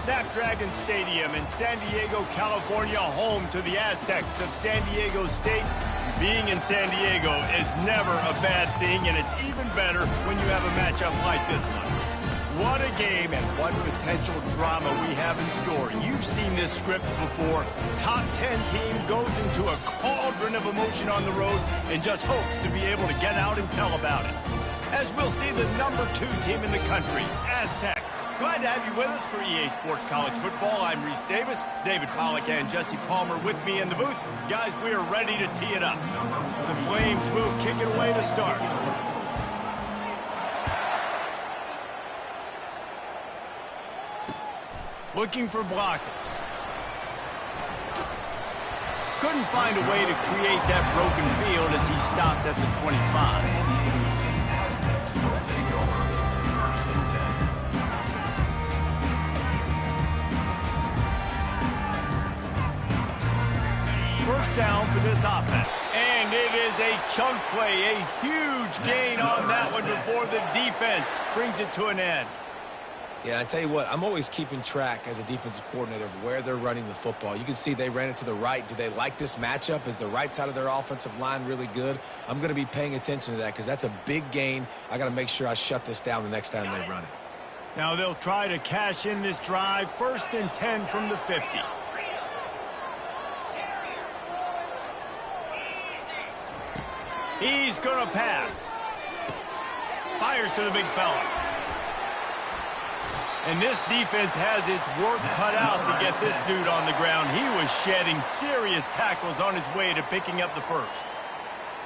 Snapdragon Stadium in San Diego, California, home to the Aztecs of San Diego State. Being in San Diego is never a bad thing, and it's even better when you have a matchup like this one. What a game and what potential drama we have in store. You've seen this script before. Top 10 team goes into a cauldron of emotion on the road and just hopes to be able to get out and tell about it. As we'll see the number 2 team in the country, Aztecs. Glad to have you with us for EA Sports College Football. I'm Reese Davis, David Pollack and Jesse Palmer with me in the booth. Guys, we are ready to tee it up. The Flames will kick it away to start. Looking for blockers. Couldn't find a way to create that broken field as he stopped at the 25. First down for this offense. And it is a chunk play, a huge gain on that one before the defense brings it to an end. Yeah, I tell you what, I'm always keeping track as a defensive coordinator of where they're running the football. You can see they ran it to the right. Do they like this matchup? Is the right side of their offensive line really good? I'm going to be paying attention to that because that's a big gain. I got to make sure I shut this down the next time they run it. Now they'll try to cash in this drive. 1st and 10 from the 50. He's going to pass. Fires to the big fella. And this defense has its work cut out to get this dude on the ground. He was shedding serious tackles on his way to picking up the first.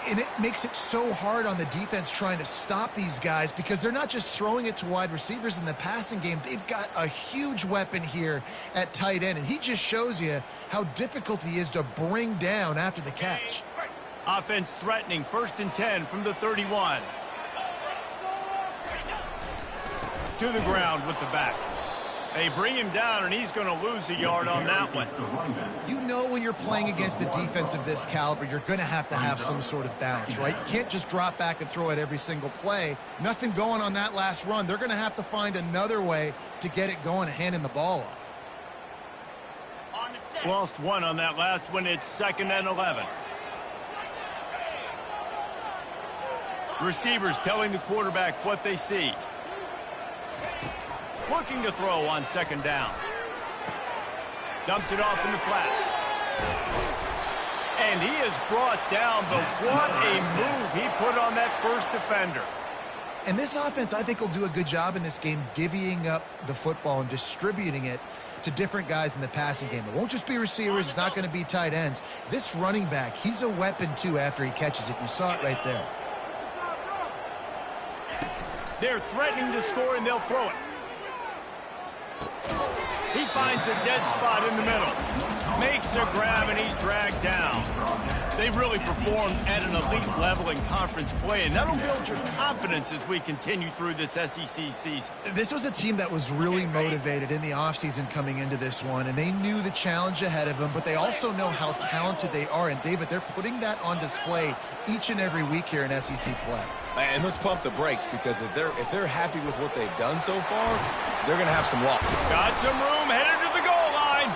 And it makes it so hard on the defense trying to stop these guys because they're not just throwing it to wide receivers in the passing game. They've got a huge weapon here at tight end, and he just shows you how difficult he is to bring down after the catch. Offense threatening. 1st and 10 from the 31. To the ground with the back. They bring him down, and he's going to lose a yard on that one. You know when you're playing against a defense of this caliber, you're going to have some sort of balance, right? You can't just drop back and throw it every single play. Nothing going on that last run. They're going to have to find another way to get it going and handing the ball off. Lost one on that last one. It's 2nd and 11. Receivers telling the quarterback what they see. Looking to throw on 2nd down. Dumps it off in the flats. And he is brought down, but what a move he put on that first defender. And this offense, I think, will do a good job in this game divvying up the football and distributing it to different guys in the passing game. It won't just be receivers. It's not going to be tight ends. This running back, he's a weapon, too, after he catches it. You saw it right there. They're threatening to score, and they'll throw it. He finds a dead spot in the middle. Makes a grab, and he's dragged down. They've really performed at an elite level in conference play, and that'll build your confidence as we continue through this SEC season. This was a team that was really motivated in the offseason coming into this one, and they knew the challenge ahead of them, but they also know how talented they are. And, David, they're putting that on display each and every week here in SEC play. And let's pump the brakes because if they're happy with what they've done so far, they're going to have some luck. Got some room, headed to the goal line.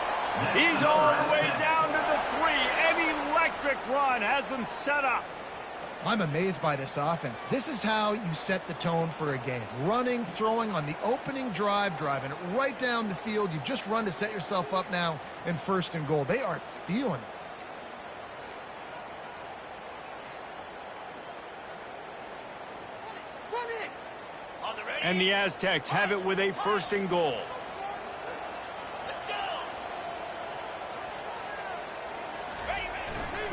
He's all the way down to the 3. An electric run has him set up. I'm amazed by this offense. This is how you set the tone for a game. Running, throwing on the opening drive, driving it right down the field. You've just run to set yourself up now in 1st and goal. They are feeling it. And the Aztecs have it with a 1st and goal.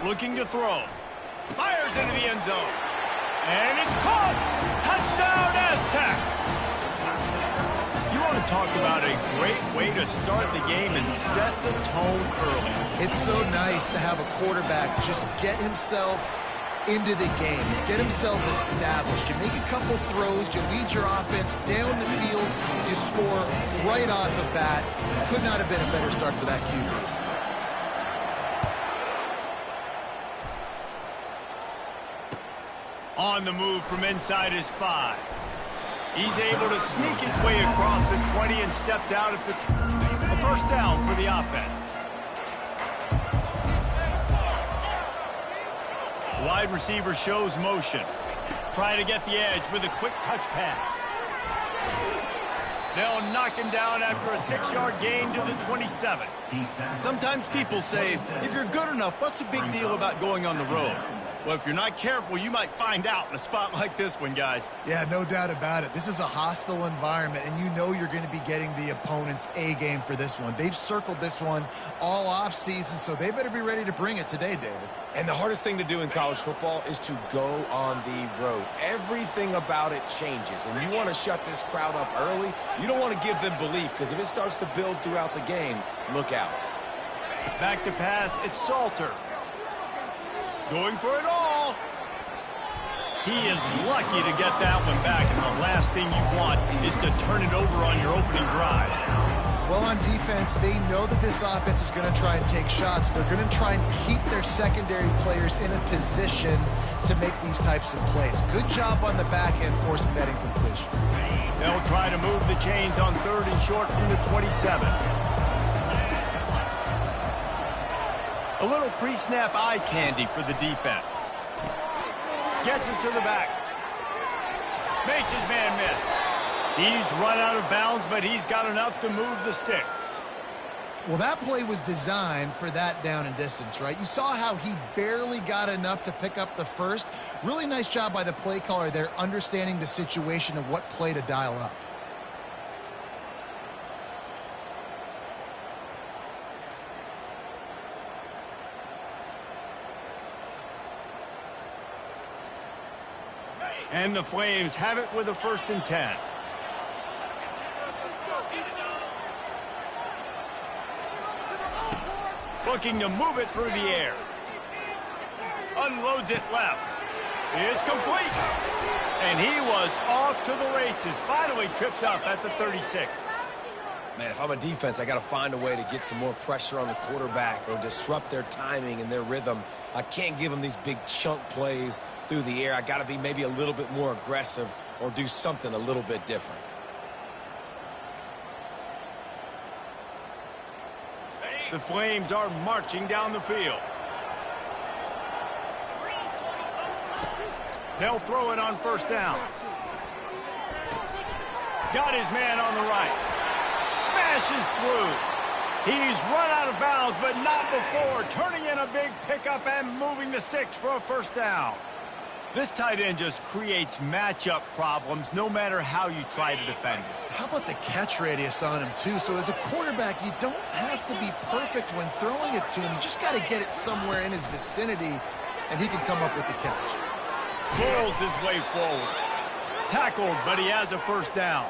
Looking to throw. Fires into the end zone. And it's caught. Touchdown, Aztecs. You want to talk about a great way to start the game and set the tone early. It's so nice to have a quarterback just get himself into the game, get himself established. You make a couple throws, you lead your offense down the field, you score right off the bat. Could not have been a better start for that QB. On the move from inside his 5. He's able to sneak his way across the 20 and steps out at the first down for the offense. Wide receiver shows motion. Trying to get the edge with a quick touch pass. They'll knock him down after a 6-yard gain to the 27. Sometimes people say, if you're good enough, what's the big deal about going on the road? Well, if you're not careful, you might find out in a spot like this one, guys. Yeah, no doubt about it. This is a hostile environment, and you know you're going to be getting the opponent's A game for this one. They've circled this one all offseason, so they better be ready to bring it today, David. And the hardest thing to do in college football is to go on the road. Everything about it changes, and you want to shut this crowd up early. You don't want to give them belief, because if it starts to build throughout the game, look out. Back to pass, it's Salter. Going for it all. He is lucky to get that one back, and the last thing you want is to turn it over on your opening drive. Well, on defense, they know that this offense is going to try and take shots. They're going to try and keep their secondary players in a position to make these types of plays. Good job on the back end forcing that incompletion. They'll try to move the chains on 3rd and short from the 27. A little pre-snap eye candy for the defense. Gets it to the back. Makes his man miss. He's run out of bounds, but he's got enough to move the sticks. Well, that play was designed for that down and distance, right? You saw how he barely got enough to pick up the first. Really nice job by the play caller there, understanding the situation of what play to dial up. And the Flames have it with a 1st and 10. Looking to move it through the air. Unloads it left. It's complete. And he was off to the races. Finally tripped up at the 36. Man, if I'm a defense, I got to find a way to get some more pressure on the quarterback or disrupt their timing and their rhythm. I can't give them these big chunk plays through the air. I got to be maybe a little bit more aggressive or do something a little bit different. The Flames are marching down the field. They'll throw it on 1st down. Got his man on the right. Smashes through. He's run out of bounds, but not before turning in a big pickup and moving the sticks for a 1st down. This tight end just creates matchup problems no matter how you try to defend it. How about the catch radius on him, too? So as a quarterback, you don't have to be perfect when throwing it to him. You just got to get it somewhere in his vicinity, and he can come up with the catch. Pulls his way forward. Tackled, but he has a 1st down.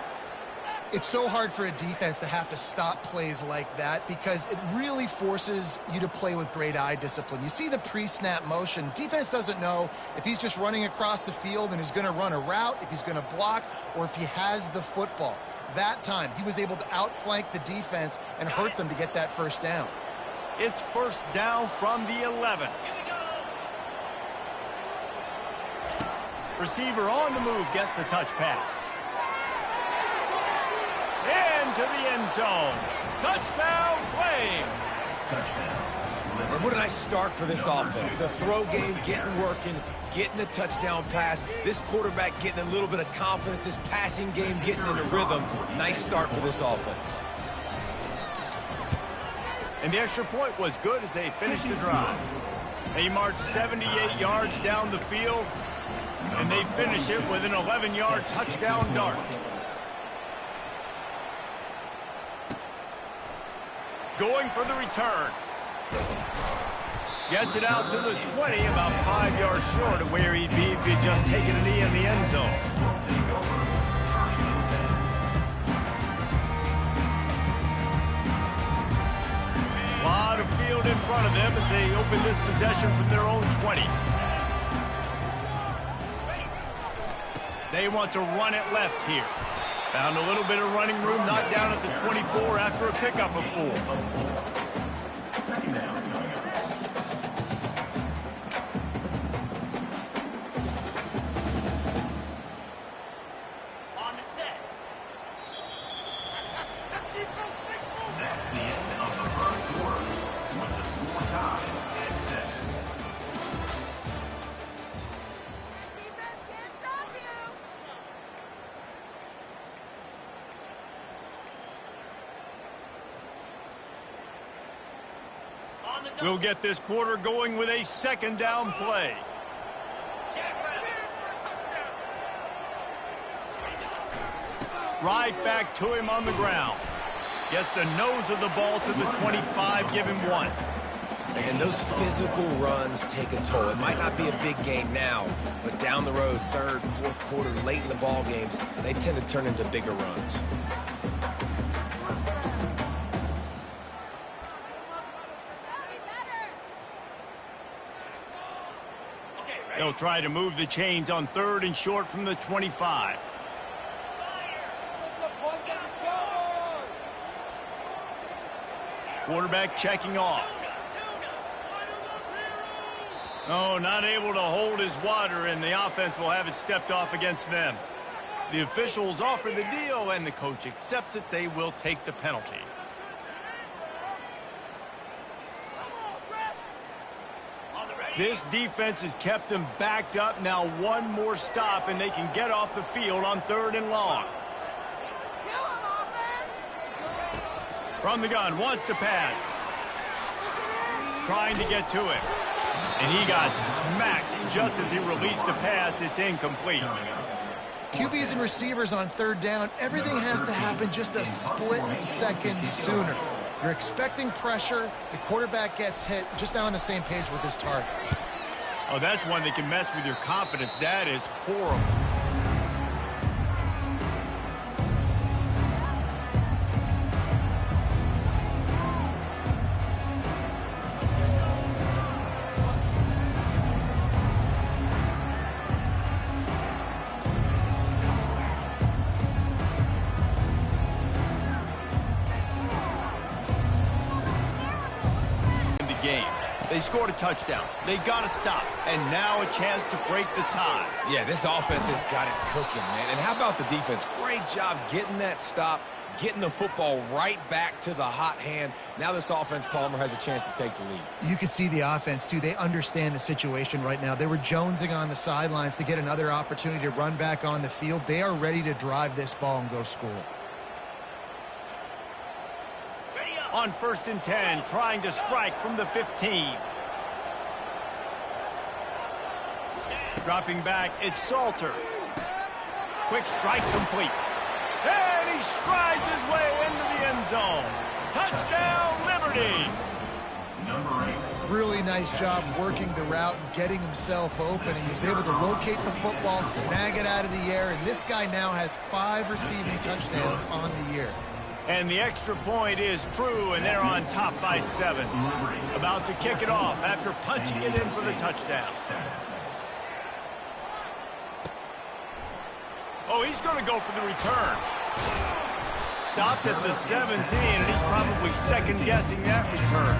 It's so hard for a defense to have to stop plays like that because it really forces you to play with great eye discipline. You see the pre-snap motion. Defense doesn't know if he's just running across the field and is going to run a route, if he's going to block, or if he has the football. That time, he was able to outflank the defense and hurt them to get that 1st down. It's 1st down from the 11. Receiver on the move gets the touch pass. Into the end zone. Touchdown, Flames. And what a nice start for this offense. The throw game getting working, getting the touchdown pass. This quarterback getting a little bit of confidence. This passing game getting into rhythm. Nice start for this offense. And the extra point was good as they finished the drive. They marched 78 yards down the field, and they finish it with an 11-yard touchdown dart. Going for the return. Gets it out to the 20, about 5 yards short of where he'd be if he'd just taken a knee in the end zone. A lot of field in front of them as they open this possession from their own 20. They want to run it left here. Found a little bit of running room, knocked down at the 24 after a pickup of 4. Second down. On the set. That's the We'll get this quarter going with a second down play. Right back to him on the ground. Gets the nose of the ball to the 25, give him 1. And those physical runs take a toll. It might not be a big game now, but down the road, third, fourth quarter, late in the ball games, they tend to turn into bigger runs. They'll try to move the chains on 3rd and short from the 25. Quarterback checking off. Oh, not able to hold his water, and the offense will have it stepped off against them. The officials offer the deal, and the coach accepts it. They will take the penalty. This defense has kept them backed up. Now one more stop, and they can get off the field on 3rd and long. From the gun, wants to pass. Trying to get to him. And he got smacked just as he released the pass. It's incomplete. QBs and receivers on 3rd down, everything has to happen just a split second sooner. You're expecting pressure. The quarterback gets hit. Just not on the same page with his target. Oh, that's one that can mess with your confidence. That is horrible. They scored a touchdown. They got to stop. And now a chance to break the tie. Yeah, this offense has got it cooking, man. And how about the defense? Great job getting that stop, getting the football right back to the hot hand. Now this offense, Palmer, has a chance to take the lead. You can see the offense, too. They understand the situation right now. They were jonesing on the sidelines to get another opportunity to run back on the field. They are ready to drive this ball and go score. On 1st and 10, trying to strike from the 15. Dropping back, it's Salter. Quick strike complete. And he strides his way into the end zone. Touchdown, Liberty! Really nice job working the route and getting himself open. He was able to locate the football, snag it out of the air, and this guy now has 5 receiving touchdowns on the year. And the extra point is true, and they're on top by 7. About to kick it off after punching it in for the touchdown. Oh, he's going to go for the return. Stopped at the 17, and he's probably second-guessing that return.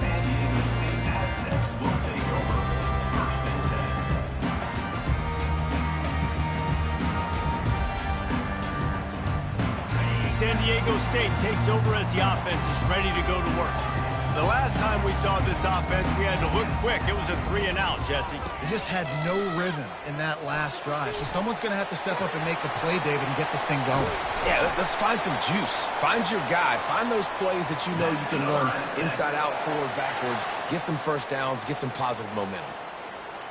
San Diego State takes over as the offense is ready to go to work. The last time we saw this offense, we had to look quick. It was a 3-and-out, Jesse. They just had no rhythm in that last drive. So someone's going to have to step up and make a play, David, and get this thing going. Yeah, let's find some juice. Find your guy. Find those plays that you know you can run inside out, forward, backwards. Get some first downs. Get some positive momentum.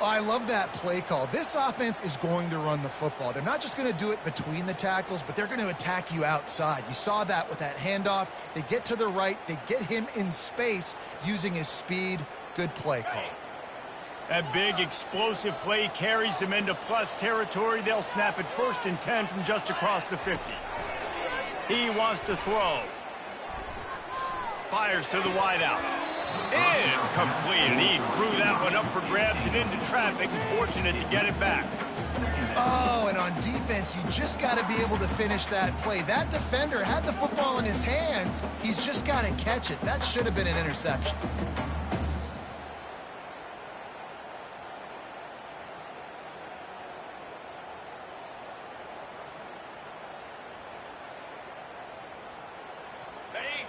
I love that play call. This offense is going to run the football. They're not just going to do it between the tackles, but they're going to attack you outside. You saw that with that handoff. They get to the right. They get him in space using his speed. Good play call. That big explosive play carries them into plus territory. They'll snap it 1st and 10 from just across the 50. He wants to throw. Fires to the wideout. Incomplete, and he threw that one up for grabs and into traffic. Fortunate to get it back. Oh, and on defense, you just got to be able to finish that play. That defender had the football in his hands. He's just got to catch it. That should have been an interception.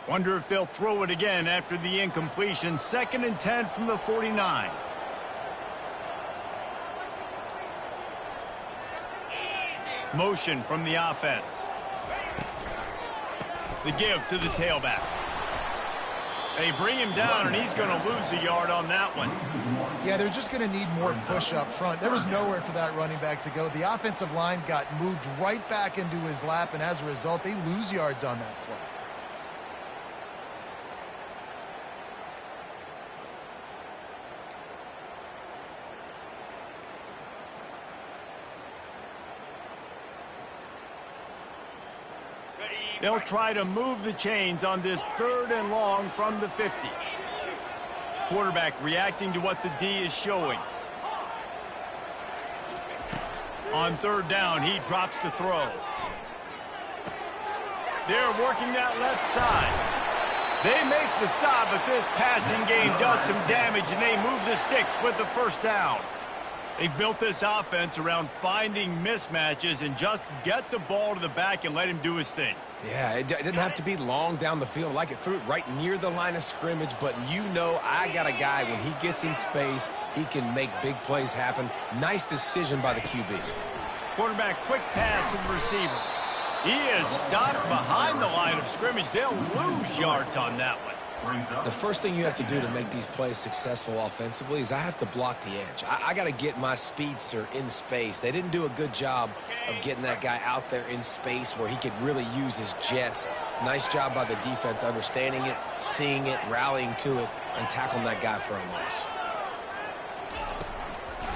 Wonder if they'll throw it again after the incompletion. 2nd and 10 from the 49. Motion from the offense. The give to the tailback. They bring him down, and he's going to lose a yard on that one. Yeah, they're just going to need more push up front. There was nowhere for that running back to go. The offensive line got moved right back into his lap, and as a result, they lose yards on that play. They'll try to move the chains on this 3rd and long from the 50. Quarterback reacting to what the D is showing. On 3rd down, he drops to throw. They're working that left side. They make the stop, but this passing game does some damage, and they move the sticks with the 1st down. They've built this offense around finding mismatches and just get the ball to the back and let him do his thing. Yeah, it didn't have to be long down the field. Like it threw it right near the line of scrimmage, but you know I got a guy, when he gets in space, he can make big plays happen. Nice decision by the QB. Quarterback quick pass to the receiver. He is stopped behind the line of scrimmage. They'll lose yards on that one. The first thing you have to do to make these plays successful offensively is I have to block the edge. I got to get my speedster in space. They didn't do a good job of getting that guy out there in space where he could really use his jets. Nice job by the defense understanding it, seeing it, rallying to it, and tackling that guy for a loss.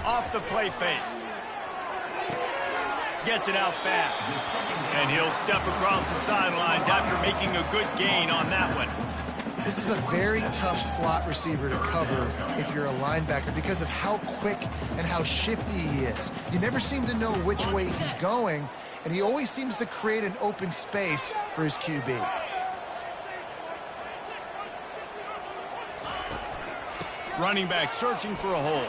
Off the play fake. Gets it out fast. And he'll step across the sidelines after making a good gain on that one. This is a very tough slot receiver to cover if you're a linebacker because of how quick and how shifty he is. You never seem to know which way he's going, and he always seems to create an open space for his QB. Running back searching for a hole.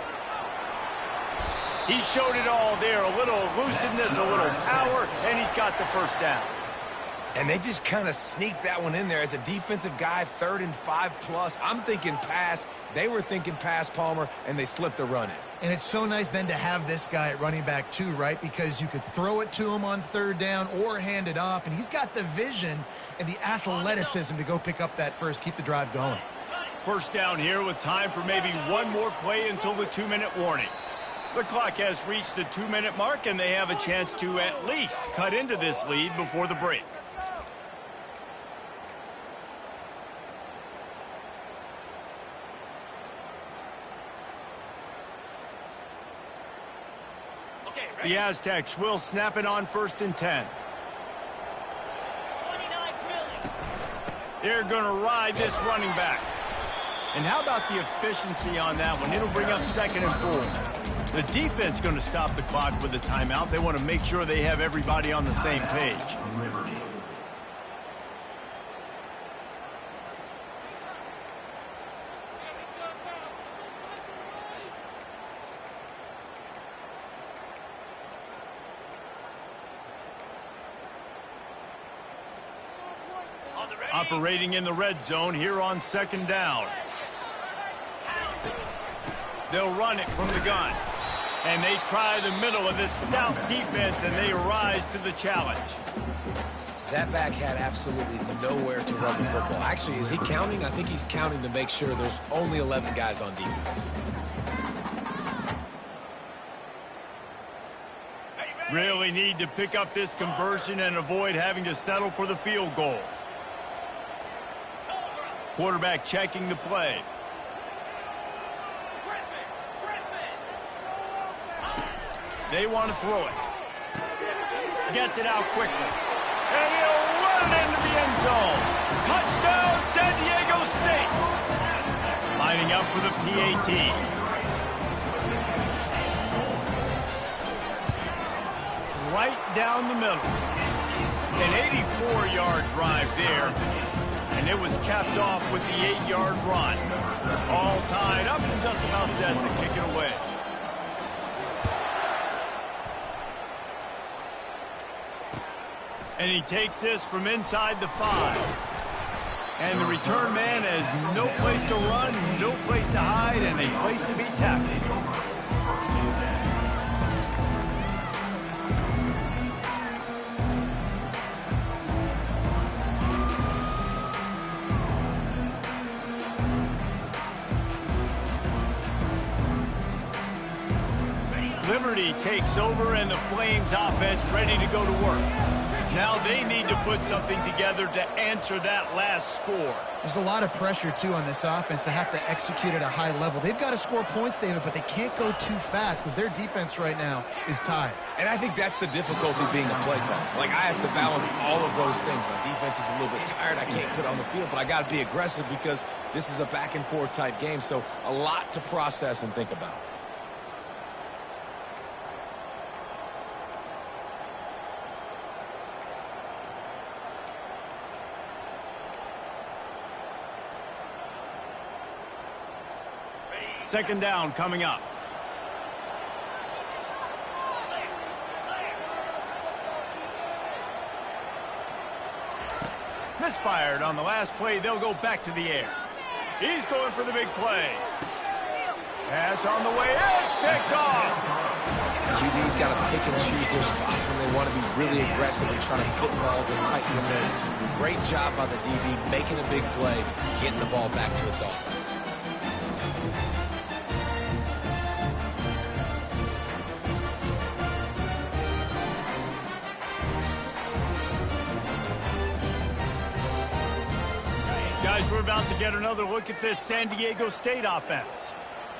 He showed it all there. A little elusiveness, a little power, and he's got the 1st down. And they just kind of sneaked that one in there. As a defensive guy, 3rd and 5+. I'm thinking pass. They were thinking pass, Palmer, and they slipped the run in. And it's so nice then to have this guy at running back too, right? Because you could throw it to him on 3rd down or hand it off, and he's got the vision and the athleticism to go pick up that first, keep the drive going. 1st down here with time for maybe one more play until the 2-minute warning. The clock has reached the 2-minute mark, and they have a chance to at least cut into this lead before the break. The Aztecs will snap it on 1st and 10. They're going to ride this running back. And how about the efficiency on that one? It'll bring up 2nd and 4. The defense going to stop the clock with a timeout. They want to make sure they have everybody on the same page. Operating in the red zone here on 2nd down. They'll run it from the gun. And they try the middle of this stout defense, and they rise to the challenge. That back had absolutely nowhere to run the football. Actually, is he counting? I think he's counting to make sure there's only 11 guys on defense. Really need to pick up this conversion and avoid having to settle for the field goal. Quarterback checking the play. They want to throw it. Gets it out quickly. And he'll run it into the end zone. Touchdown, San Diego State. Lining up for the PAT. Right down the middle. An 84-yard drive there. And it was capped off with the 8-yard run. All tied up and just about set to kick it away. And he takes this from inside the 5. And the return man has no place to run, no place to hide, and a place to be tackled. Liberty takes over and the Flames offense ready to go to work. Now they need to put something together to answer that last score. There's a lot of pressure, too, on this offense to have to execute at a high level. They've got to score points, David, but they can't go too fast because their defense right now is tired. And I think that's the difficulty being a play caller. Like, I have to balance all of those things. My defense is a little bit tired. I can't put it on the field, but I got to be aggressive because this is a back-and-forth type game, so a lot to process and think about. Second down coming up. Misfired on the last play. They'll go back to the air. He's going for the big play. Pass on the way. It's picked off. QB's got to pick and choose their spots when they want to be really aggressive and trying to fit balls and tighten the nose. Great job by the DB making a big play, getting the ball back to its offense. Guys, we're about to get another look at this San Diego State offense.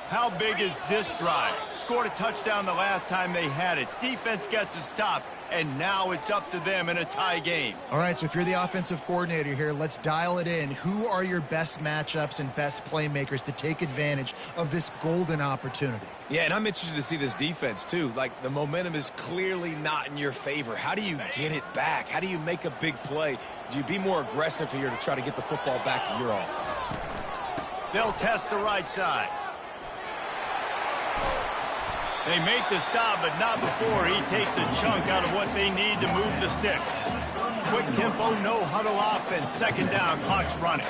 How big is this drive? Scored a touchdown the last time they had it. Defense gets a stop, and now it's up to them in a tie game. All right, so if you're the offensive coordinator here, let's dial it in. Who are your best matchups and best playmakers to take advantage of this golden opportunity? Yeah, and I'm interested to see this defense, too. Like, the momentum is clearly not in your favor. How do you get it back? How do you make a big play? Do you be more aggressive here to try to get the football back to your offense? They'll test the right side. They make the stop, but not before he takes a chunk out of what they need to move the sticks. Quick tempo, no huddle offense. Second down, clock's running.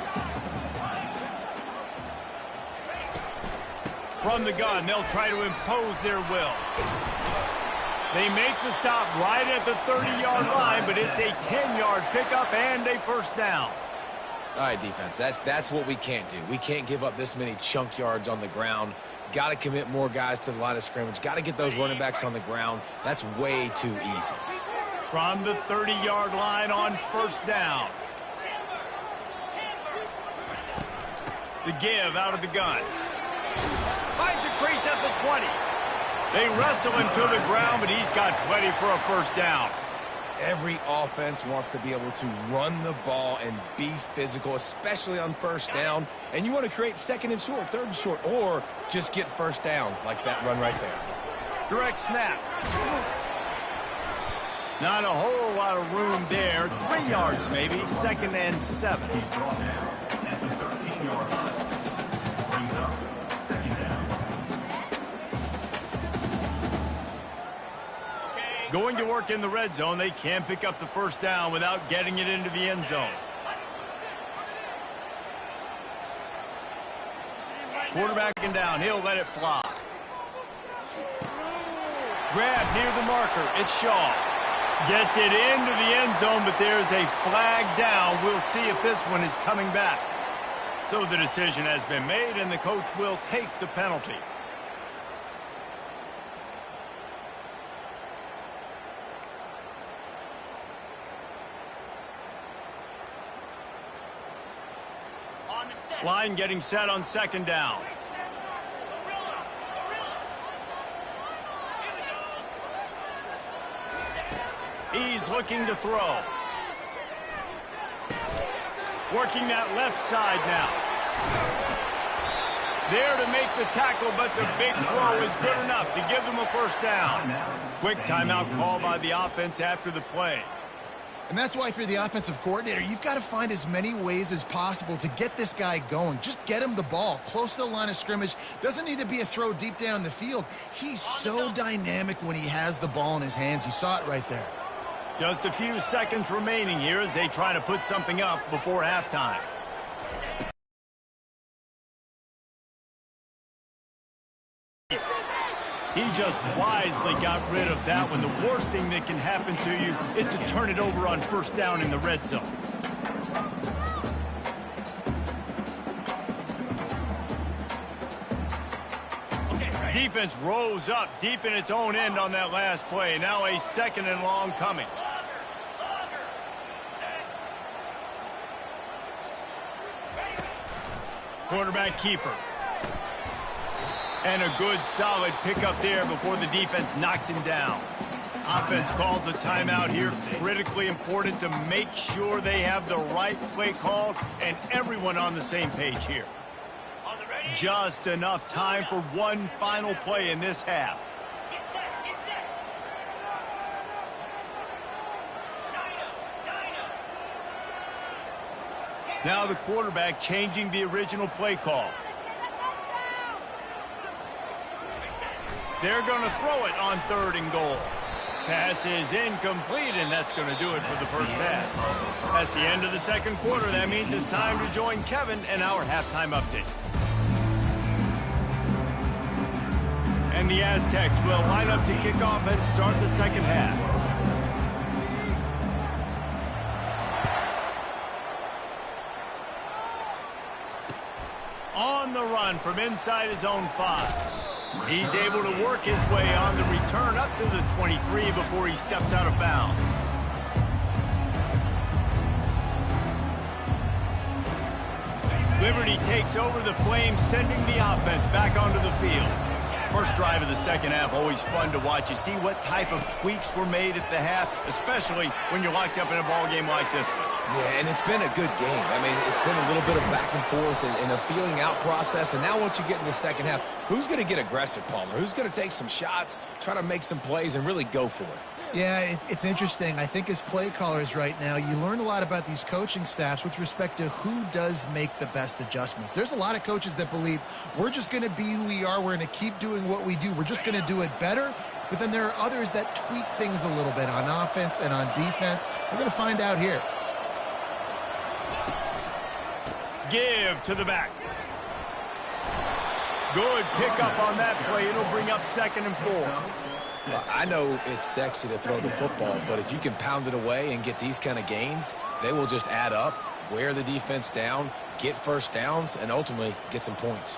From the gun, they'll try to impose their will. They make the stop right at the 30-yard line, but it's a 10-yard pickup and a first down. All right, defense, that's what we can't do. We can't give up this many chunk yards on the ground. Got to commit more guys to the line of scrimmage. Got to get those running backs on the ground. That's way too easy. From the 30-yard line on first down. The give out of the gun. Finds a crease at the 20. They wrestle him to the ground, but he's got plenty for a first down. Every offense wants to be able to run the ball and be physical, especially on first down. And you want to create second and short, third and short, or just get first downs like that run right there. Direct snap. Not a whole lot of room there. 3 yards maybe. Second and 7. At the 13-yard line. Brings up second down. Going to work in the red zone. They can pick up the first down without getting it into the end zone. Quarterbacking down. He'll let it fly. Grab near the marker. It's Shaw. Gets it into the end zone, but there's a flag down. We'll see if this one is coming back. So the decision has been made, and the coach will take the penalty. Line getting set on second down. He's looking to throw. Working that left side now. There to make the tackle, but the big throw is good enough to give them a first down. Quick timeout call by the offense after the play. And that's why if you're the offensive coordinator, you've got to find as many ways as possible to get this guy going. Just get him the ball close to the line of scrimmage. Doesn't need to be a throw deep down the field. He's so dynamic when he has the ball in his hands. You saw it right there. Just a few seconds remaining here as they try to put something up before halftime. He just wisely got rid of that one. The worst thing that can happen to you is to turn it over on first down in the red zone. defense rose up deep in its own end on that last play. Now a 2nd and long coming. Quarterback keeper. And a good solid pickup there before the defense knocks him down. Offense calls a timeout here. Critically important to make sure they have the right play called and everyone on the same page here. Just enough time for one final play in this half. Now the quarterback changing the original play call. They're going to throw it on 3rd and goal. Pass is incomplete, and that's going to do it for the first half. That's the end of the 2nd quarter. That means it's time to join Kevin and our halftime update. And the Aztecs will line up to kick off and start the 2nd half. On the run from inside his own 5. He's able to work his way on the return up to the 23 before he steps out of bounds. Liberty takes over the Flames, sending the offense back onto the field. First drive of the 2nd half, always fun to watch. You see what type of tweaks were made at the half, especially when you're locked up in a ball game like this one. Yeah, and it's been a good game. I mean, it's been a little bit of back and forth and a feeling out process. And now once you get in the 2nd half, who's going to get aggressive, Palmer? Who's going to take some shots, try to make some plays, and really go for it? Yeah, it's interesting. I think as play callers right now, you learn a lot about these coaching staffs with respect to who does make the best adjustments. There's a lot of coaches that believe we're just going to be who we are. We're going to keep doing what we do. We're just going to do it better. But then there are others that tweak things a little bit on offense and on defense. We're going to find out here. Give to the back. Good pickup on that play. It'll bring up 2nd and 4. Well, I know it's sexy to throw the football, but if you can pound it away and get these kind of gains, they will just add up, wear the defense down, get first downs, and ultimately get some points.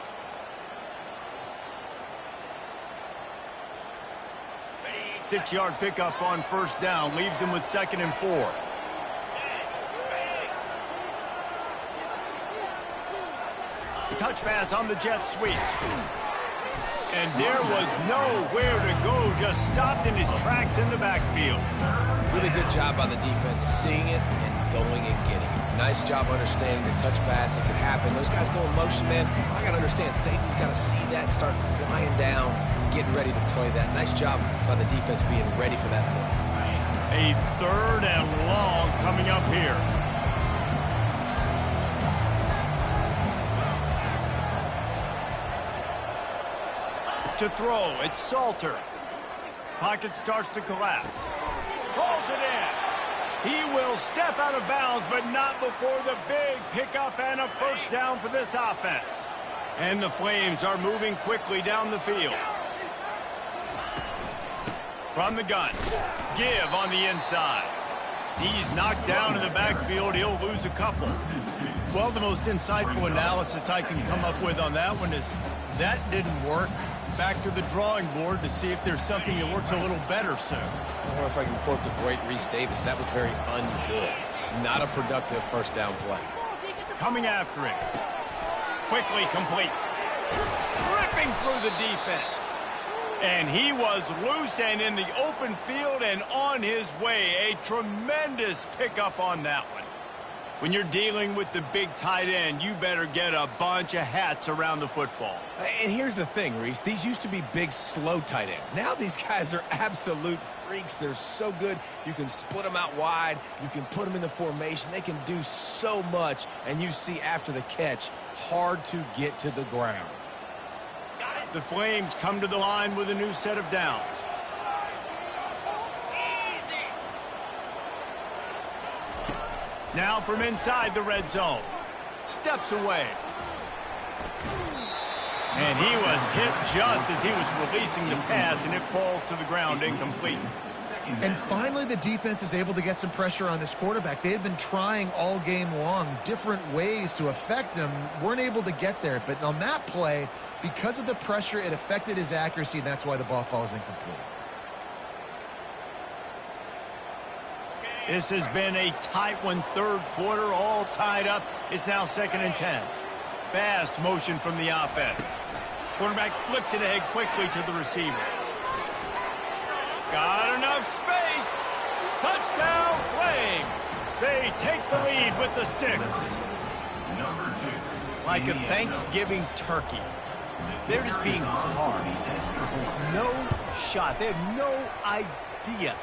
Six-yard pickup on 1st down leaves him with 2nd and 4. Touch pass on the jet sweep. And there was nowhere to go, just stopped in his tracks in the backfield. Really good job by the defense, seeing it and going and getting it. Nice job understanding the touch pass. It could happen. Those guys go in motion, man. I got to understand, safety's got to see that, start flying down, getting ready to play that. Nice job by the defense being ready for that play. A 3rd and long coming up here. To throw, it's Salter. Pocket starts to collapse. Pulls it in. He will step out of bounds, but not before the big pickup and a 1st down for this offense. And the Flames are moving quickly down the field. From the gun. Give on the inside. He's knocked down in the backfield. He'll lose a couple. Well, the most insightful analysis I can come up with on that one is that didn't work. Back to the drawing board to see if there's something that works a little better soon. I wonder if I can quote the great Reese Davis. That was very ungood. Not a productive 1st down play. Coming after him. Quickly complete. Ripping through the defense. And he was loose and in the open field and on his way. A tremendous pickup on that one. When you're dealing with the big tight end, you better get a bunch of hats around the football. And here's the thing, Reese. These used to be big, slow tight ends. Now these guys are absolute freaks. They're so good. You can split them out wide. You can put them in the formation. They can do so much. And you see after the catch, hard to get to the ground. The Flames come to the line with a new set of downs. Now from inside the red zone. Steps away. And he was hit just as he was releasing the pass, and it falls to the ground incomplete. And finally, the defense is able to get some pressure on this quarterback. They had been trying all game long different ways to affect him, weren't able to get there. But on that play, because of the pressure, it affected his accuracy, and that's why the ball falls incomplete. This has been a tight one, third quarter, all tied up. It's now 2nd and 10. Fast motion from the offense. Quarterback flips it ahead quickly to the receiver. Got enough space. Touchdown Flames. They take the lead with the 6. Number 2. Like a Thanksgiving turkey. They're just being carved. No shot. They have no idea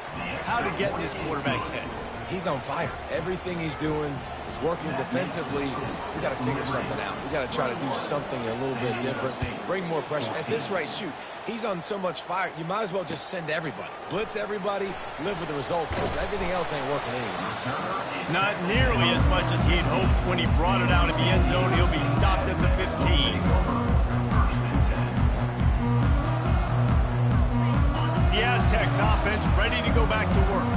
how to get in this quarterback's head. He's on fire. Everything he's doing is working defensively. We got to figure something out. We got to try to do something a little bit different. Bring more pressure. At this rate, shoot, he's on so much fire. You might as well just send everybody. Blitz everybody, live with the results, because everything else ain't working anyway. Not nearly as much as he'd hoped when he brought it out of the end zone. He'll be stopped at the 15. The Aztecs offense ready to go back to work.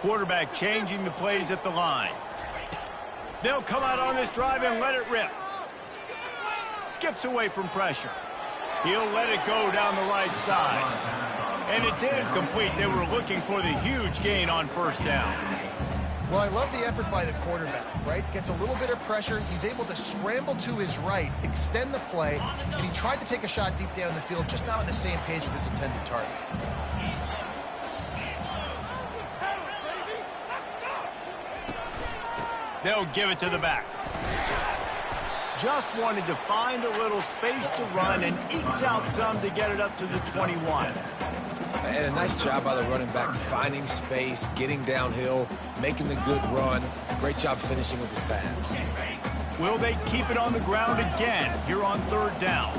Quarterback changing the plays at the line. They'll come out on this drive and let it rip. Skips away from pressure. He'll let it go down the right side. And it's incomplete. They were looking for the huge gain on 1st down. Well, I love the effort by the quarterback, right? Gets a little bit of pressure. He's able to scramble to his right, extend the play, and he tried to take a shot deep down the field, just not on the same page with his intended target. They'll give it to the back. Just wanted to find a little space to run and ekes out some to get it up to the 21. And a nice job by the running back, finding space, getting downhill, making the good run. Great job finishing with his pads. Will they keep it on the ground again here on 3rd down?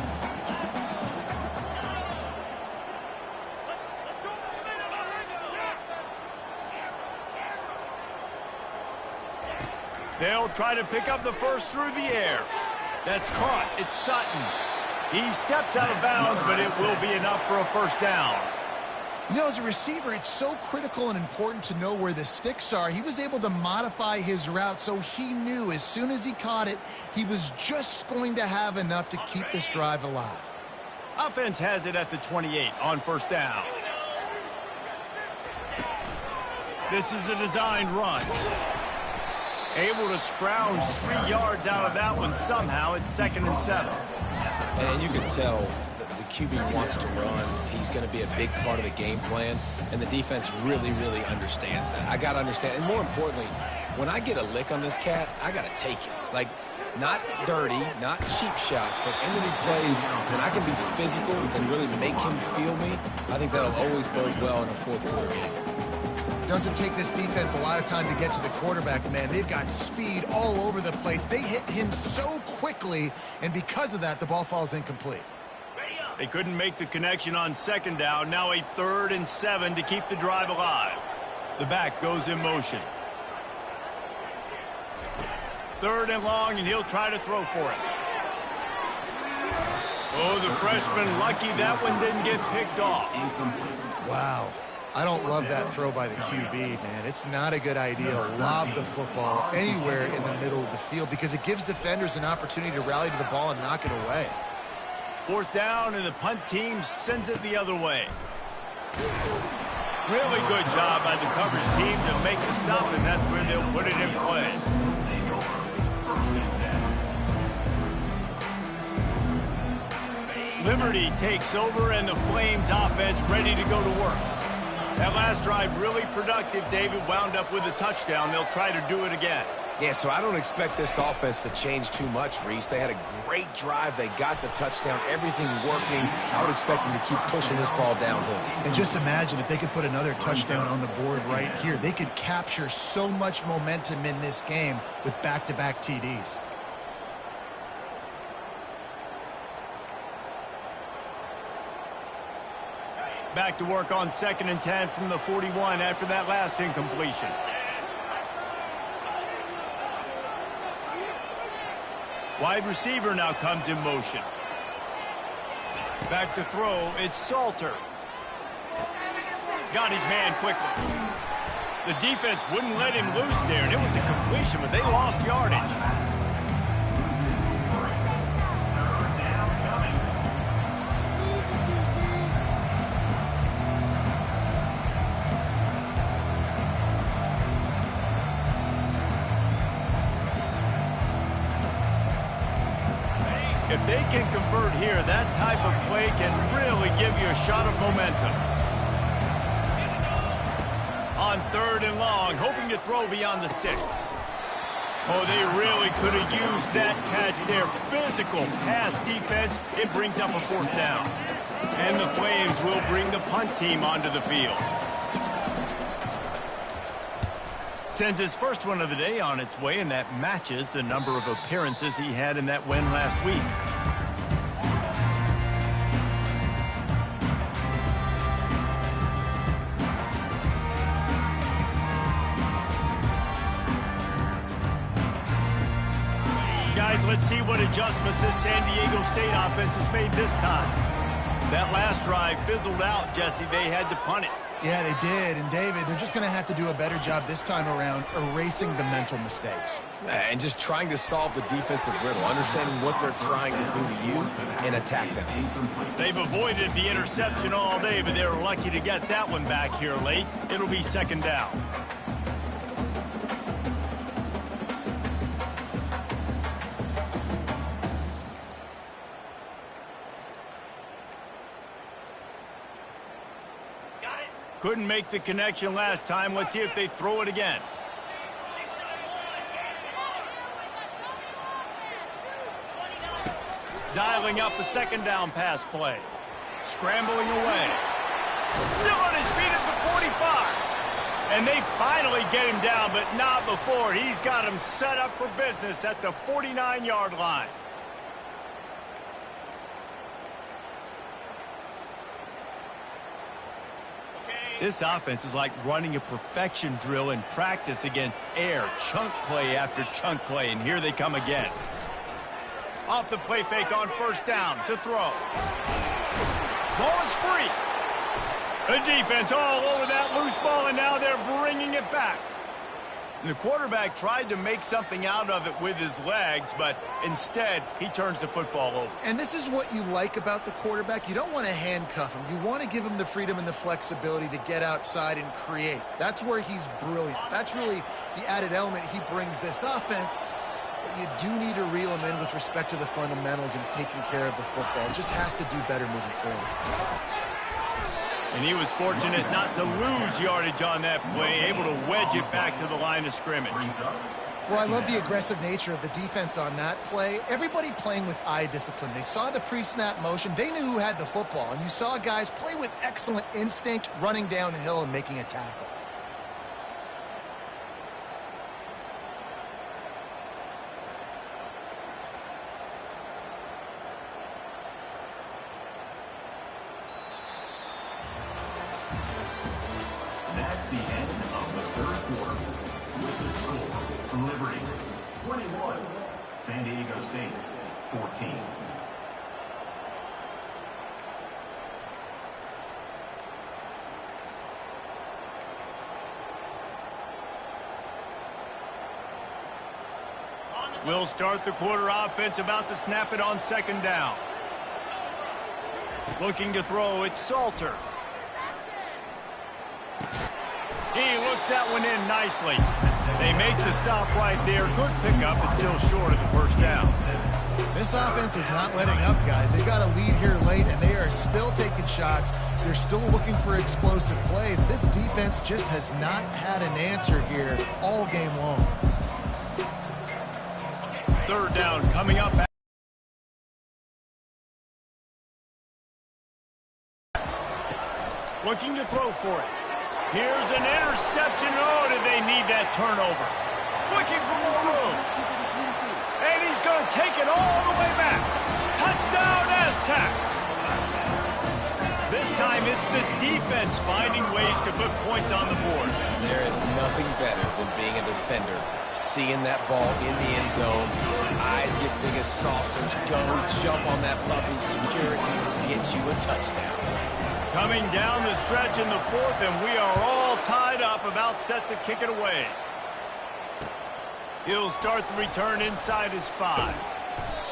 They'll try to pick up the first through the air. That's caught. It's Sutton. He steps out of bounds, but it will be enough for a 1st down. You know, as a receiver, it's so critical and important to know where the sticks are. He was able to modify his route so he knew as soon as he caught it, he was just going to have enough to keep this drive alive. Offense has it at the 28 on 1st down. This is a designed run. Able to scrounge 3 yards out of that one somehow. It's 2nd and 7. And you can tell the QB wants to run. He's going to be a big part of the game plan, and the defense really, really understands that. I got to understand, and more importantly, when I get a lick on this cat, I got to take it. Like, not dirty, not cheap shots, but end-of-the plays, when I can be physical and really make him feel me, I think that'll always bode well in a 4th quarter game. Doesn't take this defense a lot of time to get to the quarterback, man. They've got speed all over the place. They hit him so quickly, and because of that, the ball falls incomplete. They couldn't make the connection on 2nd down. Now a 3rd and 7 to keep the drive alive. The back goes in motion. 3rd and long, and he'll try to throw for it. Oh, the freshman lucky that one didn't get picked off. Wow. I don't love that throw by the QB, man. It's not a good idea to lob the football anywhere in the middle of the field because it gives defenders an opportunity to rally to the ball and knock it away. 4th down, and the punt team sends it the other way. Really good job by the coverage team to make the stop, and that's where they'll put it in play. Liberty takes over, and the Flames offense ready to go to work. That last drive really productive. David wound up with a touchdown. They'll try to do it again. Yeah, so I don't expect this offense to change too much, Reese. They had a great drive. They got the touchdown. Everything working. I would expect them to keep pushing this ball downhill. And just imagine if they could put another touchdown on the board right here. They could capture so much momentum in this game with back-to-back TDs. Back to work on 2nd and 10 from the 41 after that last incompletion. Wide receiver now comes in motion. Back to throw, it's Salter. Got his man quickly. The defense wouldn't let him loose there, and it was a completion, but they lost yardage. If they can convert here, that type of play can really give you a shot of momentum. On 3rd and long, hoping to throw beyond the sticks. Oh, they really could have used that catch there. Physical pass defense, it brings up a 4th down. And the Flames will bring the punt team onto the field. Sends his first one of the day on its way, and that matches the number of appearances he had in that win last week. Guys, let's see what adjustments this San Diego State offense has made this time. That last drive fizzled out, Jesse. They had to punt it. Yeah, they did. And, David, they're just going to have to do a better job this time around erasing the mental mistakes. And just trying to solve the defensive riddle, understanding what they're trying to do to you and attack them. They've avoided the interception all day, but they were lucky to get that one back here late. It'll be 2nd down. Couldn't make the connection last time. Let's see if they throw it again. Dialing up a 2nd down pass play. Scrambling away. Still on his feet at the 45. And they finally get him down, but not before. He's got him set up for business at the 49-yard line. This offense is like running a perfection drill in practice against air. Chunk play after chunk play, and here they come again. Off the play fake on 1st down to throw. Ball is free. The defense all over that loose ball, and now they're bringing it back. And the quarterback tried to make something out of it with his legs, but instead, he turns the football over. And this is what you like about the quarterback. You don't want to handcuff him. You want to give him the freedom and the flexibility to get outside and create. That's where he's brilliant. That's really the added element he brings this offense. But you do need to reel him in with respect to the fundamentals and taking care of the football. Just has to do better moving forward. And he was fortunate not to lose yardage on that play, able to wedge it back to the line of scrimmage. Well, I love the aggressive nature of the defense on that play. Everybody playing with eye discipline. They saw the pre-snap motion. They knew who had the football. And you saw guys play with excellent instinct, running downhill and making a tackle. That's the end of the 3rd quarter. With the score, Liberty 21, San Diego State 14. We'll start the quarter offense, about to snap it on 2nd down. Looking to throw, it's Salter. He looks that one in nicely. They make the stop right there. Good pickup, but still short of the 1st down. This offense is not letting up, guys. They've got a lead here late, and they are still taking shots. They're still looking for explosive plays. This defense just has not had an answer here all game long. 3rd down coming up. Looking to throw for it. Here's an interception. Oh, did they need that turnover? Looking for more room. And he's going to take it all the way back. Touchdown, Aztecs. This time, it's the defense finding ways to put points on the board. There is nothing better than being a defender. Seeing that ball in the end zone, eyes get big as saucers, go jump on that puppy, secure it, get you a touchdown. Coming down the stretch in the fourth, and we are all tied up, about set to kick it away. He'll start the return inside his 5.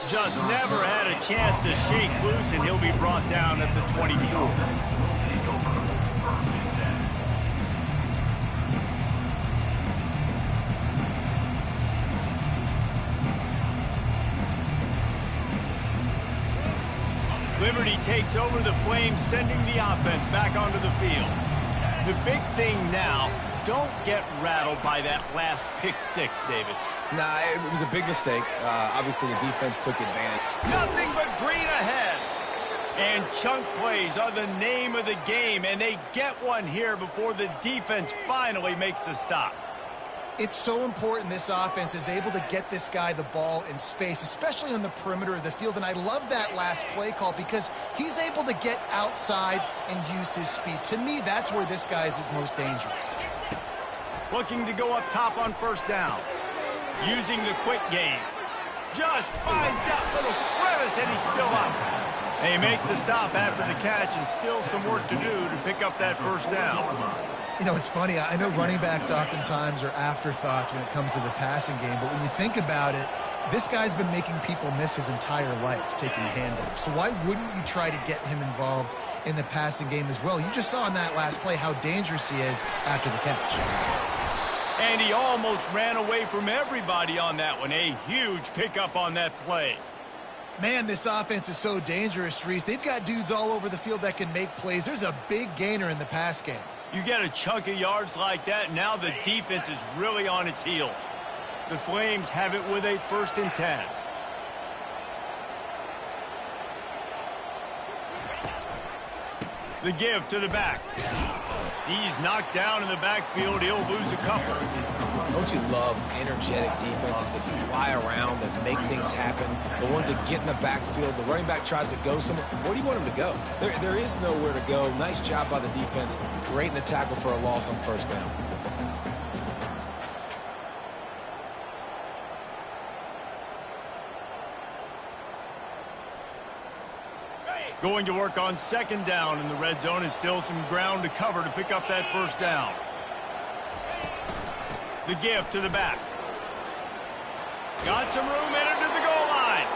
Just never had a chance to shake loose, and he'll be brought down at the 24. Liberty takes over the Flames, sending the offense back onto the field. The big thing now, don't get rattled by that last pick-6, David. Nah, it was a big mistake. Obviously, the defense took advantage. Nothing but green ahead. And chunk plays are the name of the game, and they get one here before the defense finally makes a stop. It's so important this offense is able to get this guy the ball in space, especially on the perimeter of the field. And I love that last play call because he's able to get outside and use his speed. To me, that's where this guy is his most dangerous. Looking to go up top on first down. Using the quick game. Just finds that little crevice, and he's still up. They make the stop after the catch, and still some work to do to pick up that first down. You know, it's funny. I know running backs oftentimes are afterthoughts when it comes to the passing game, but when you think about it, this guy's been making people miss his entire life taking handoffs. So why wouldn't you try to get him involved in the passing game as well? You just saw in that last play how dangerous he is after the catch. And he almost ran away from everybody on that one. A huge pickup on that play. Man, this offense is so dangerous, Reese. They've got dudes all over the field that can make plays. There's a big gainer in the pass game. You get a chunk of yards like that, now the defense is really on its heels. The Flames have it with a 1st and 10. The give to the back. He's knocked down in the backfield. He'll lose a couple. Don't you love energetic defenses that fly around, that make things happen? The ones that get in the backfield, the running back tries to go somewhere. Where do you want him to go? There is nowhere to go. Nice job by the defense. Great in the tackle for a loss on first down. Going to work on 2nd down in the red zone, and still some ground to cover to pick up that first down. The give to the back. Got some room in to the goal line.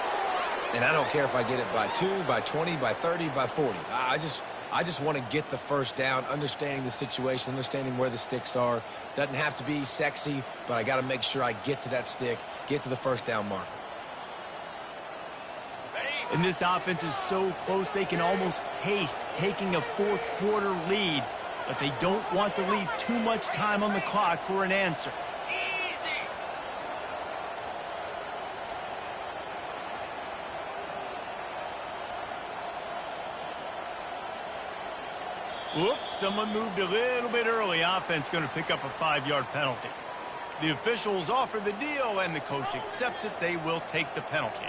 And I don't care if I get it by 2, by 20, by 30, by 40. I just want to get the first down, understanding the situation, understanding where the sticks are. Doesn't have to be sexy, but I got to make sure I get to that stick, get to the first down marker. And this offense is so close they can almost taste taking a 4th quarter lead, but they don't want to leave too much time on the clock for an answer. Whoops, someone moved a little bit early. Offense going to pick up a 5-yard penalty. The officials offer the deal, and the coach accepts it. They will take the penalty.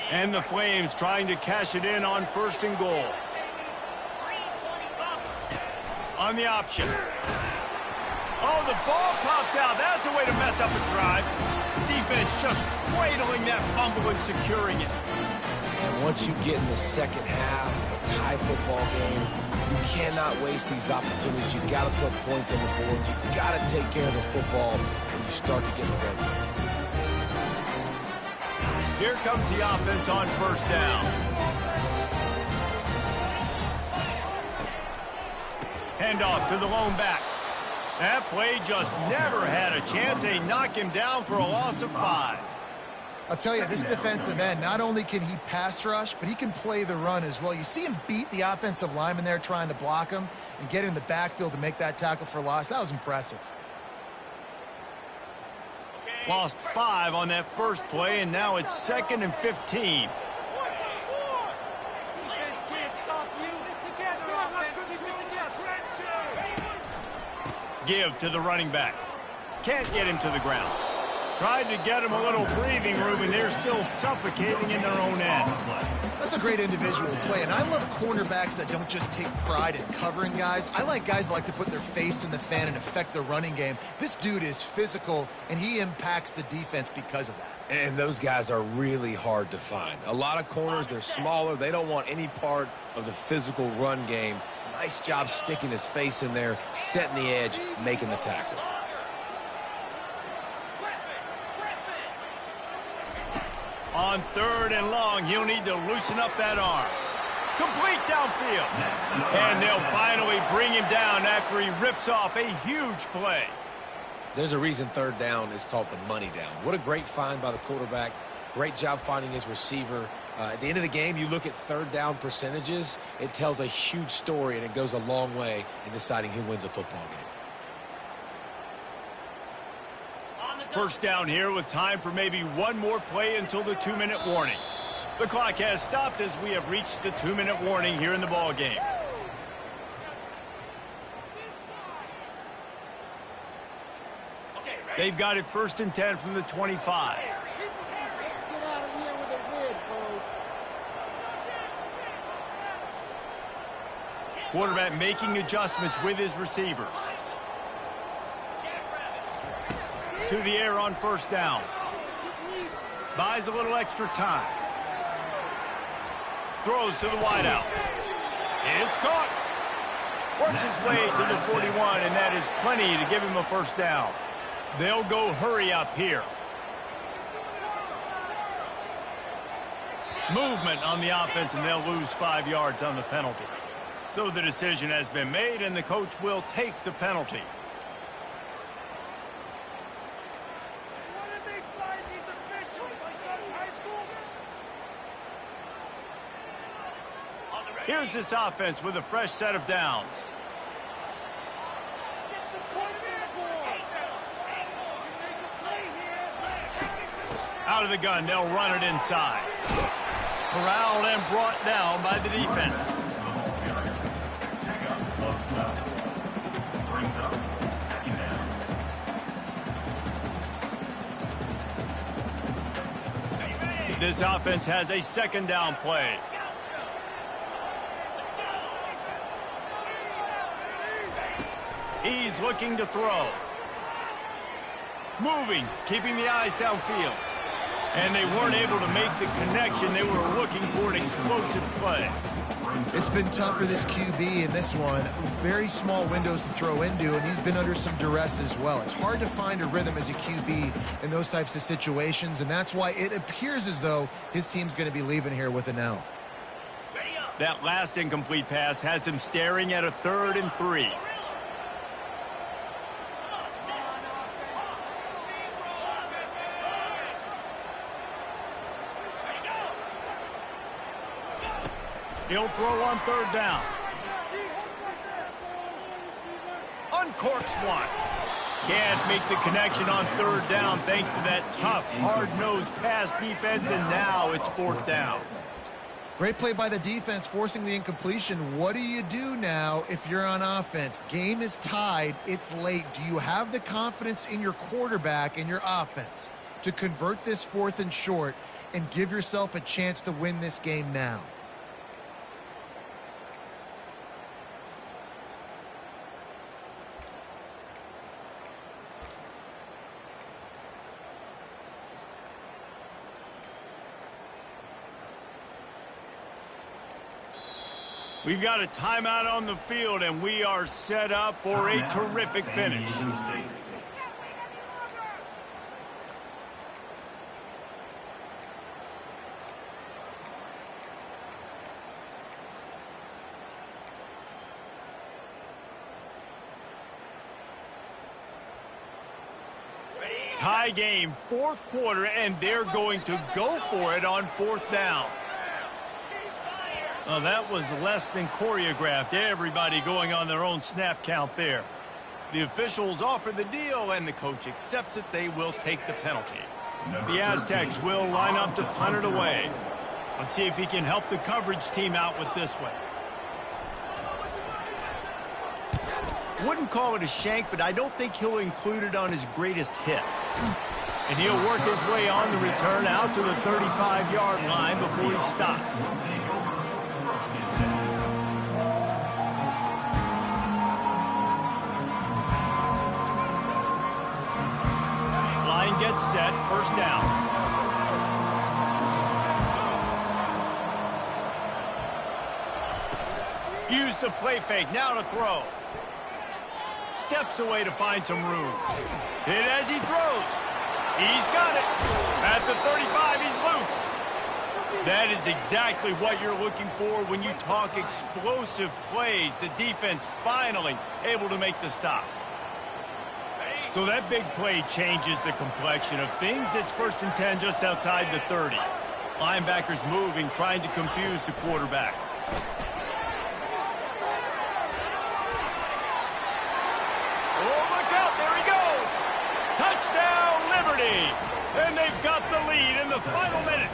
And the Flames trying to cash it in on 1st and goal. On the option. Oh, the ball popped out. That's a way to mess up a drive. Defense just cradling that fumble and securing it. And once you get in the second half, a tie football game, you cannot waste these opportunities. You got to put points on the board. You got to take care of the football when you start to get in the red zone. Here comes the offense on 1st down. Handoff to the lone back. That play just never had a chance. They knock him down for a loss of 5. I'll tell you, this defensive end, not only can he pass rush, but he can play the run as well. You see him beat the offensive lineman there trying to block him and get in the backfield to make that tackle for loss. That was impressive. Lost 5 on that first play, and now it's 2nd and 15. Give to the running back. Can't get him to the ground. Tried to get him a little breathing room, and they're still suffocating in their own end. That's a great individual play, and I love cornerbacks that don't just take pride in covering guys. I like guys that like to put their face in the fan and affect the running game. This dude is physical, and he impacts the defense because of that. And those guys are really hard to find. A lot of corners, they're smaller. They don't want any part of the physical run game. Nice job sticking his face in there, setting the edge, making the tackle. On 3rd and long, he'll need to loosen up that arm. Complete downfield. And they'll finally bring him down after he rips off a huge play. There's a reason 3rd down is called the money down. What a great find by the quarterback. Great job finding his receiver. At the end of the game, you look at 3rd down percentages. It tells a huge story, and it goes a long way in deciding who wins a football game. First down here with time for maybe one more play until the 2-minute warning. The clock has stopped as we have reached the 2-minute warning here in the ball game. They've got it 1st and 10 from the 25. Quarterback making adjustments with his receivers. To the air on 1st down. Buys a little extra time. Throws to the wideout. It's caught. Works his way to the 41, and that is plenty to give him a 1st down. They'll go hurry up here. Movement on the offense, and they'll lose 5 yards on the penalty. So the decision has been made, and the coach will take the penalty. Here's this offense with a fresh set of downs. Out of the gun, they'll run it inside. Corralled and brought down by the defense. This offense has a 2nd down play. He's looking to throw. Moving, keeping the eyes downfield. And they weren't able to make the connection. They were looking for an explosive play. It's been tough for this QB in this one. Very small windows to throw into, and he's been under some duress as well. It's hard to find a rhythm as a QB in those types of situations, and that's why it appears as though his team's going to be leaving here with an L. That last incomplete pass has him staring at a 3rd and 3. He'll throw on 3rd down. Uncorks one. Can't make the connection on 3rd down thanks to that tough, hard-nosed pass defense, and now it's 4th down. Great play by the defense, forcing the incompletion. What do you do now if you're on offense? Game is tied. It's late. Do you have the confidence in your quarterback and your offense to convert this 4th and short and give yourself a chance to win this game now? We've got a timeout on the field, and we are set up for a terrific finish. Tie game, 4th quarter, and they're going to go for it on 4th down. Well, that was less than choreographed. Everybody going on their own snap count there. The officials offer the deal, and the coach accepts it. They will take the penalty. The Aztecs will line up to punt it away. Let's see if he can help the coverage team out with this one. Wouldn't call it a shank, but I don't think he'll include it on his greatest hits. And he'll work his way on the return out to the 35-yard line before he stops. Line gets set, first down. Use the play fake, now to throw. Steps away to find some room. Hit as he throws. He's got it. At the 35, he's loose. That is exactly what you're looking for when you talk explosive plays. The defense finally able to make the stop. So that big play changes the complexion of things. It's 1st and 10 just outside the 30. Linebackers moving, trying to confuse the quarterback. Touchdown, Liberty! And they've got the lead in the final minute.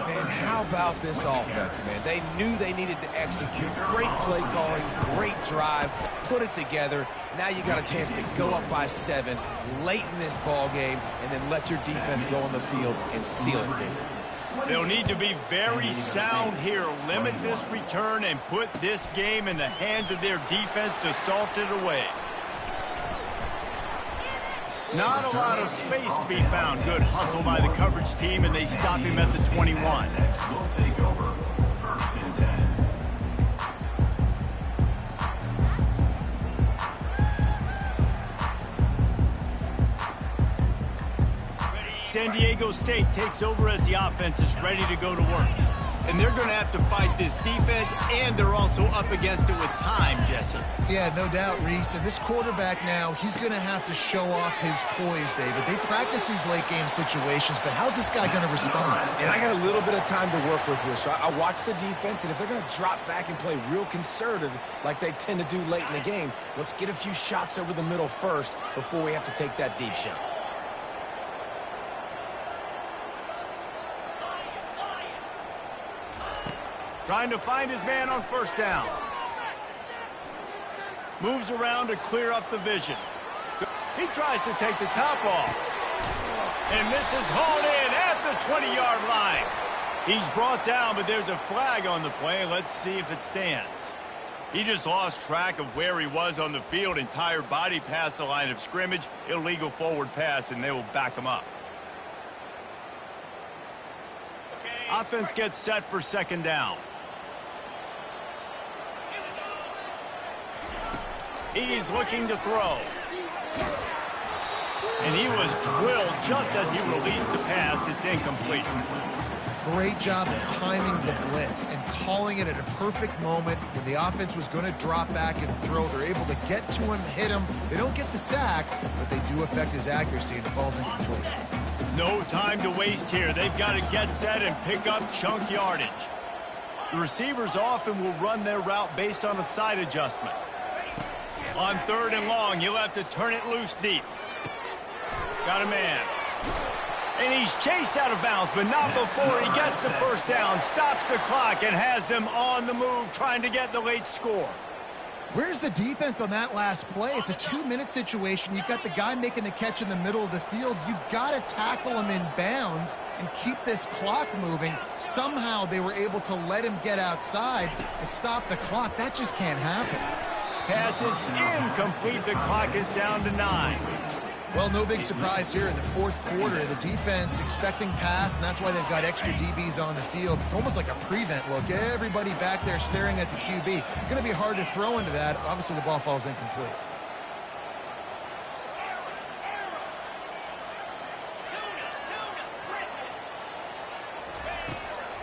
And how about this offense, man? They knew they needed to execute. Great play calling, great drive, put it together. Now you got a chance to go up by 7 late in this ball game and then let your defense go on the field and seal it for you. They'll need to be very sound here. Limit this return and put this game in the hands of their defense to salt it away. Not a lot of space to be found. Good hustle by the coverage team, and they stop him at the 21. Will take over 1st and 10. San Diego State takes over as the offense is ready to go to work. And they're going to have to fight this defense, and they're also up against it with time, Jesse. Yeah, no doubt, Reese. And this quarterback now, he's going to have to show off his poise, David. They practice these late-game situations, but how's this guy going to respond? And I got a little bit of time to work with here, so I watch the defense, and if they're going to drop back and play real conservative like they tend to do late in the game, let's get a few shots over the middle first before we have to take that deep shot. Trying to find his man on 1st down. Moves around to clear up the vision. He tries to take the top off. And this is hauled in at the 20-yard line. He's brought down, but there's a flag on the play. Let's see if it stands. He just lost track of where he was on the field. Entire body past the line of scrimmage. Illegal forward pass, and they will back him up. Offense gets set for 2nd down. He's looking to throw. And he was drilled just as he released the pass. It's incomplete. Great job of timing the blitz and calling it at a perfect moment when the offense was going to drop back and throw. They're able to get to him, hit him. They don't get the sack, but they do affect his accuracy, and it falls incomplete. No time to waste here. They've got to get set and pick up chunk yardage. The receivers often will run their route based on a side adjustment. On 3rd and long, he'll have to turn it loose deep. Got a man. And he's chased out of bounds, but not before he gets the 1st down, stops the clock, and has them on the move trying to get the late score. Where's the defense on that last play? It's a 2-minute situation. You've got the guy making the catch in the middle of the field. You've got to tackle him in bounds and keep this clock moving. Somehow they were able to let him get outside and stop the clock. That just can't happen. Pass is incomplete. The clock is down to 9. Well, no big surprise here in the 4th quarter. The defense expecting pass, and that's why they've got extra DBs on the field. It's almost like a prevent look. Everybody back there staring at the QB. Going to be hard to throw into that. Obviously, the ball falls incomplete.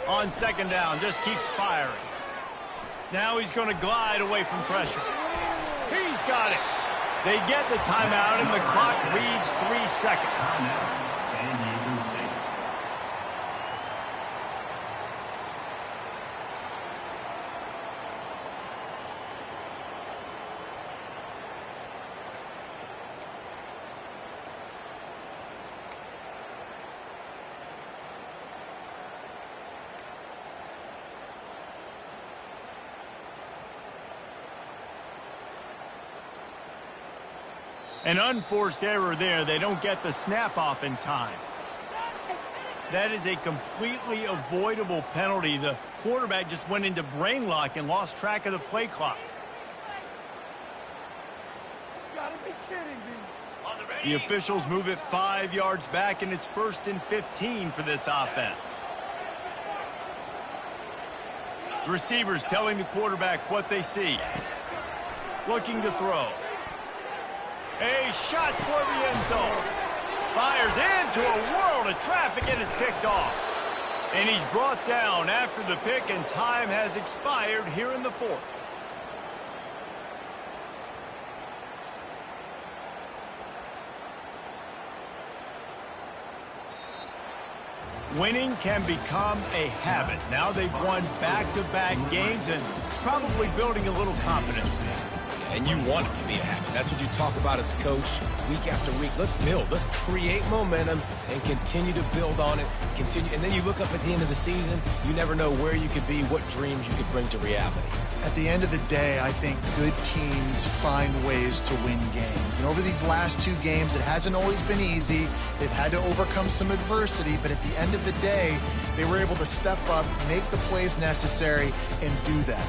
On 2nd down, just keeps firing. Now he's going to glide away from pressure. He's got it. They get the timeout, and the clock reads 3 seconds. San Diego State. An unforced error there. They don't get the snap off in time. That is a completely avoidable penalty. The quarterback just went into brain lock and lost track of the play clock. You gotta be kidding me. The officials move it 5 yards back, and it's 1st and 15 for this offense. The receivers telling the quarterback what they see. Looking to throw. A shot toward the end zone. Fires into a world of traffic and is picked off. And he's brought down after the pick, and time has expired here in the 4th. Winning can become a habit. Now they've won back-to-back games and probably building a little confidence. And you want it to be a habit. That's what you talk about as a coach week after week. Let's build. Let's create momentum and continue to build on it. And then you look up at the end of the season, you never know where you could be, what dreams you could bring to reality. At the end of the day, I think good teams find ways to win games. And over these last 2 games, it hasn't always been easy. They've had to overcome some adversity, but at the end of the day, they were able to step up, make the plays necessary, and do that.